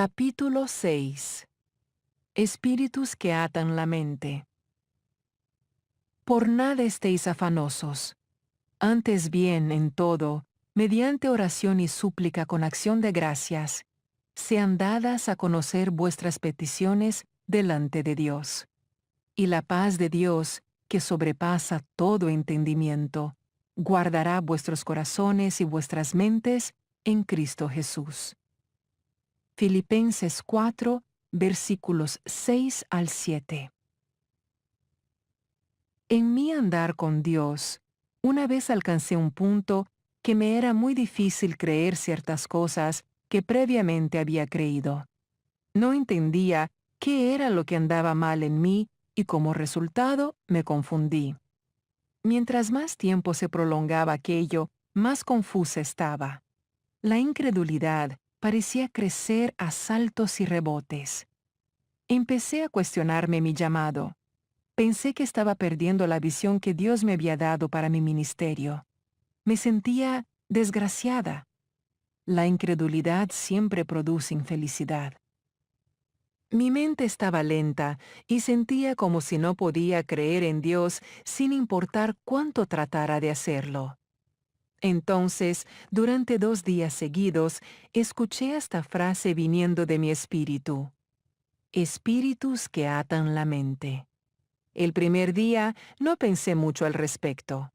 Capítulo 6. Espíritus que atan la mente. Por nada estéis afanosos. Antes bien, en todo, mediante oración y súplica con acción de gracias, sean dadas a conocer vuestras peticiones delante de Dios. Y la paz de Dios, que sobrepasa todo entendimiento, guardará vuestros corazones y vuestras mentes en Cristo Jesús. Filipenses 4, versículos 6 al 7. En mi andar con Dios, una vez alcancé un punto que me era muy difícil creer ciertas cosas que previamente había creído. No entendía qué era lo que andaba mal en mí y como resultado me confundí. Mientras más tiempo se prolongaba aquello, más confusa estaba. La incredulidad parecía crecer a saltos y rebotes. Empecé a cuestionarme mi llamado. Pensé que estaba perdiendo la visión que Dios me había dado para mi ministerio. Me sentía desgraciada. La incredulidad siempre produce infelicidad. Mi mente estaba lenta y sentía como si no podía creer en Dios sin importar cuánto tratara de hacerlo. Entonces, durante 2 días seguidos, escuché esta frase viniendo de mi espíritu: espíritus que atan la mente. El primer día no pensé mucho al respecto.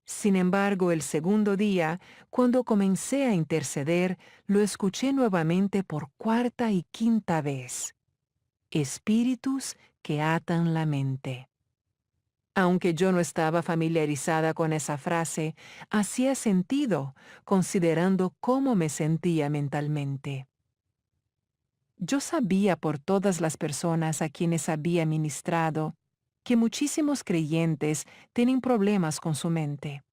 Sin embargo, el segundo día, cuando comencé a interceder, lo escuché nuevamente por 4ª y 5ª vez. Espíritus que atan la mente. Aunque yo no estaba familiarizada con esa frase, hacía sentido, considerando cómo me sentía mentalmente. Yo sabía por todas las personas a quienes había ministrado que muchísimos creyentes tienen problemas con su mente.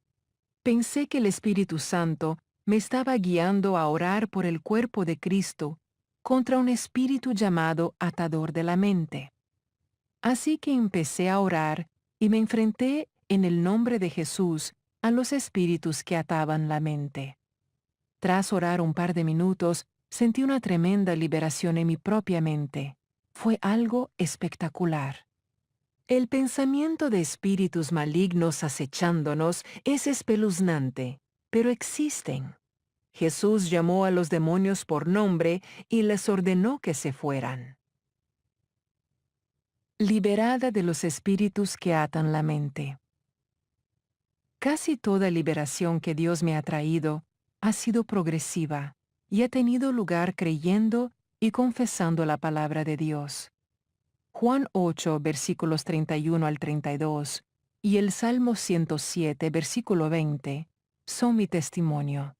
Pensé que el Espíritu Santo me estaba guiando a orar por el cuerpo de Cristo contra un espíritu llamado atador de la mente. Así que empecé a orar y me enfrenté en el nombre de Jesús a los espíritus que ataban la mente. Tras orar un par de minutos, sentí una tremenda liberación en mi propia mente. Fue algo espectacular. El pensamiento de espíritus malignos acechándonos es espeluznante, pero existen. Jesús llamó a los demonios por nombre y les ordenó que se fueran. Liberada de los espíritus que atan la mente. Casi toda liberación que Dios me ha traído ha sido progresiva y ha tenido lugar creyendo y confesando la palabra de Dios. Juan 8, versículos 31 al 32, y el Salmo 107, versículo 20, son mi testimonio.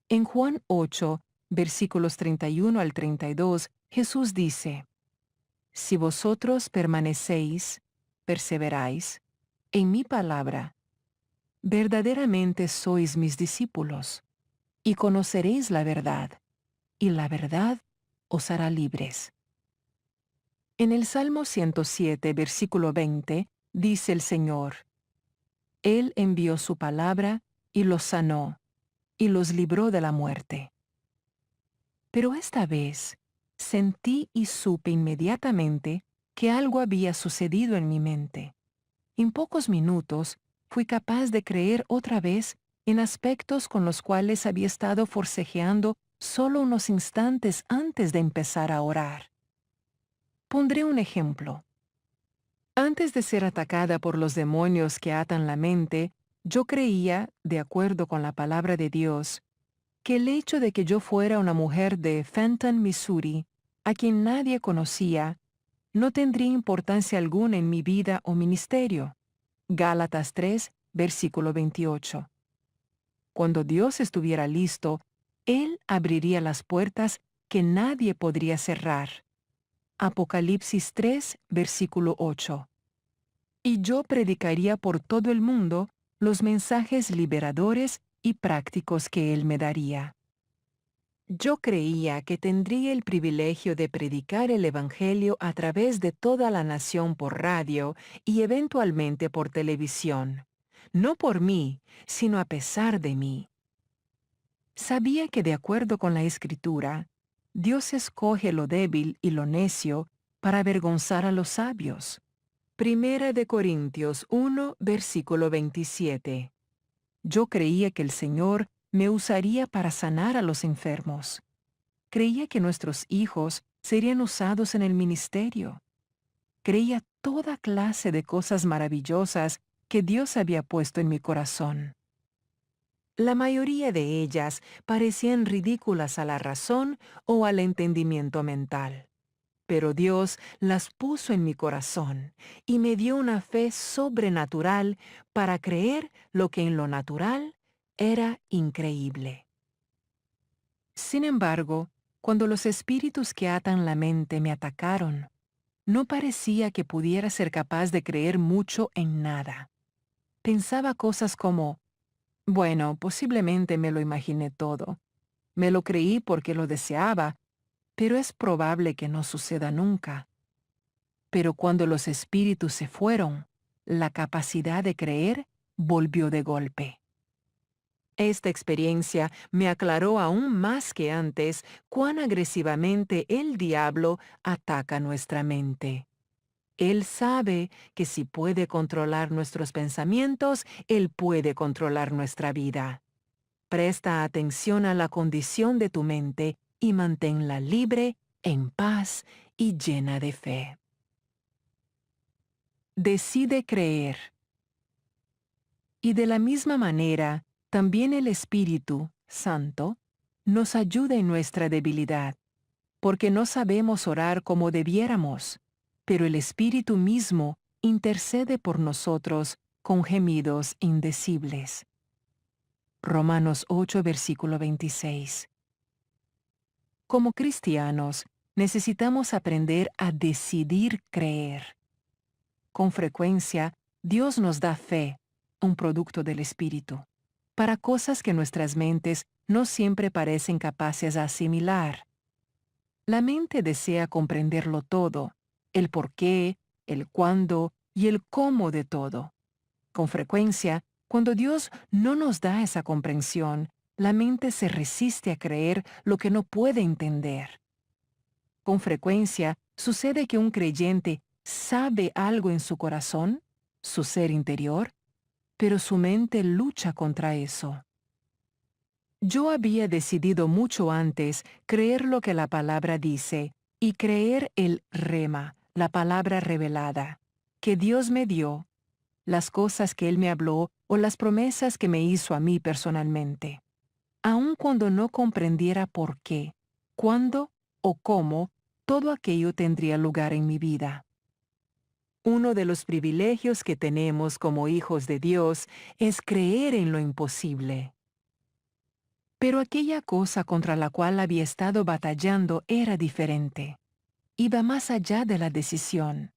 En Juan 8, versículos 31 al 32, Jesús dice: Si vosotros permanecéis, perseveráis, en mi palabra, verdaderamente sois mis discípulos, y conoceréis la verdad, y la verdad os hará libres. En el Salmo 107, versículo 20, dice el Señor: Él envió su palabra y los sanó, y los libró de la muerte. Pero esta vez, sentí y supe inmediatamente que algo había sucedido en mi mente. En pocos minutos, fui capaz de creer otra vez en aspectos con los cuales había estado forcejeando solo unos instantes antes de empezar a orar. Pondré un ejemplo. Antes de ser atacada por los demonios que atan la mente, yo creía, de acuerdo con la palabra de Dios, que el hecho de que yo fuera una mujer de Fenton, Missouri, a quien nadie conocía, no tendría importancia alguna en mi vida o ministerio. Gálatas 3, versículo 28. Cuando Dios estuviera listo, Él abriría las puertas que nadie podría cerrar. Apocalipsis 3, versículo 8. Y yo predicaría por todo el mundo los mensajes liberadores y prácticos que Él me daría. Yo creía que tendría el privilegio de predicar el Evangelio a través de toda la nación por radio y eventualmente por televisión. No por mí, sino a pesar de mí. Sabía que de acuerdo con la Escritura, Dios escoge lo débil y lo necio para avergonzar a los sabios. Primera de Corintios 1, versículo 27. Yo creía que el Señor me usaría para sanar a los enfermos. Creía que nuestros hijos serían usados en el ministerio. Creía toda clase de cosas maravillosas que Dios había puesto en mi corazón. La mayoría de ellas parecían ridículas a la razón o al entendimiento mental. Pero Dios las puso en mi corazón y me dio una fe sobrenatural para creer lo que en lo natural era increíble. Sin embargo, cuando los espíritus que atan la mente me atacaron, no parecía que pudiera ser capaz de creer mucho en nada. Pensaba cosas como, bueno, posiblemente me lo imaginé todo. Me lo creí porque lo deseaba, pero es probable que no suceda nunca. Pero cuando los espíritus se fueron, la capacidad de creer volvió de golpe. Esta experiencia me aclaró aún más que antes cuán agresivamente el diablo ataca nuestra mente. Él sabe que si puede controlar nuestros pensamientos, Él puede controlar nuestra vida. Presta atención a la condición de tu mente y manténla libre, en paz y llena de fe. Decide creer. Y de la misma manera, también el Espíritu Santo nos ayuda en nuestra debilidad, porque no sabemos orar como debiéramos, pero el Espíritu mismo intercede por nosotros con gemidos indecibles. Romanos 8, versículo 26. Como cristianos, necesitamos aprender a decidir creer. Con frecuencia, Dios nos da fe, un producto del Espíritu, para cosas que nuestras mentes no siempre parecen capaces de asimilar. La mente desea comprenderlo todo, el por qué, el cuándo y el cómo de todo. Con frecuencia, cuando Dios no nos da esa comprensión, la mente se resiste a creer lo que no puede entender. Con frecuencia, sucede que un creyente sabe algo en su corazón, su ser interior, pero su mente lucha contra eso. Yo había decidido mucho antes creer lo que la palabra dice y creer el rema, la palabra revelada, que Dios me dio, las cosas que Él me habló o las promesas que me hizo a mí personalmente. Aun cuando no comprendiera por qué, cuándo o cómo todo aquello tendría lugar en mi vida. Uno de los privilegios que tenemos como hijos de Dios es creer en lo imposible. Pero aquella cosa contra la cual había estado batallando era diferente. Iba más allá de la decisión.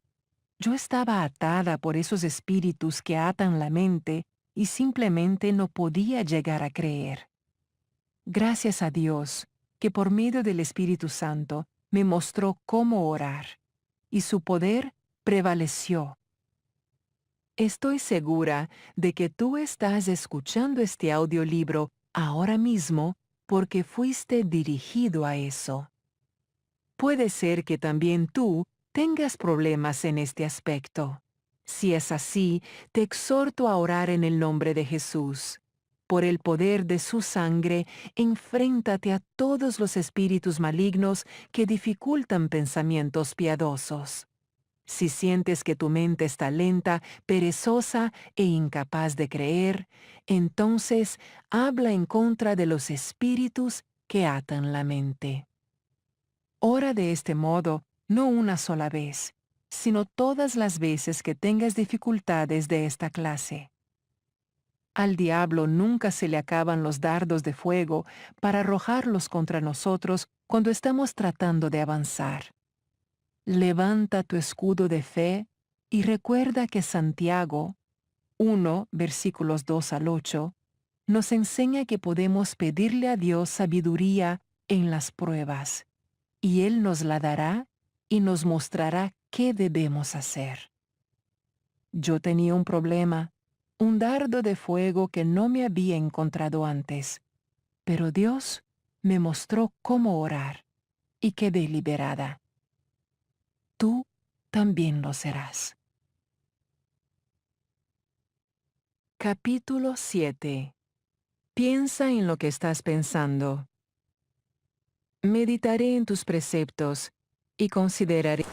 Yo estaba atada por esos espíritus que atan la mente y simplemente no podía llegar a creer. Gracias a Dios, que por medio del Espíritu Santo me mostró cómo orar, y su poder prevaleció. Estoy segura de que tú estás escuchando este audiolibro ahora mismo porque fuiste dirigido a eso. Puede ser que también tú tengas problemas en este aspecto. Si es así, te exhorto a orar en el nombre de Jesús. Por el poder de su sangre, enfréntate a todos los espíritus malignos que dificultan pensamientos piadosos. Si sientes que tu mente está lenta, perezosa e incapaz de creer, entonces habla en contra de los espíritus que atan la mente. Ora de este modo, no una sola vez, sino todas las veces que tengas dificultades de esta clase. Al diablo nunca se le acaban los dardos de fuego para arrojarlos contra nosotros cuando estamos tratando de avanzar. Levanta tu escudo de fe y recuerda que Santiago 1, versículos 2 al 8, nos enseña que podemos pedirle a Dios sabiduría en las pruebas, y Él nos la dará y nos mostrará qué debemos hacer. Yo tenía un problema, un dardo de fuego que no me había encontrado antes, pero Dios me mostró cómo orar. y quedé liberada. Tú también lo serás. Capítulo 7. Piensa en lo que estás pensando. Meditaré en tus preceptos y consideraré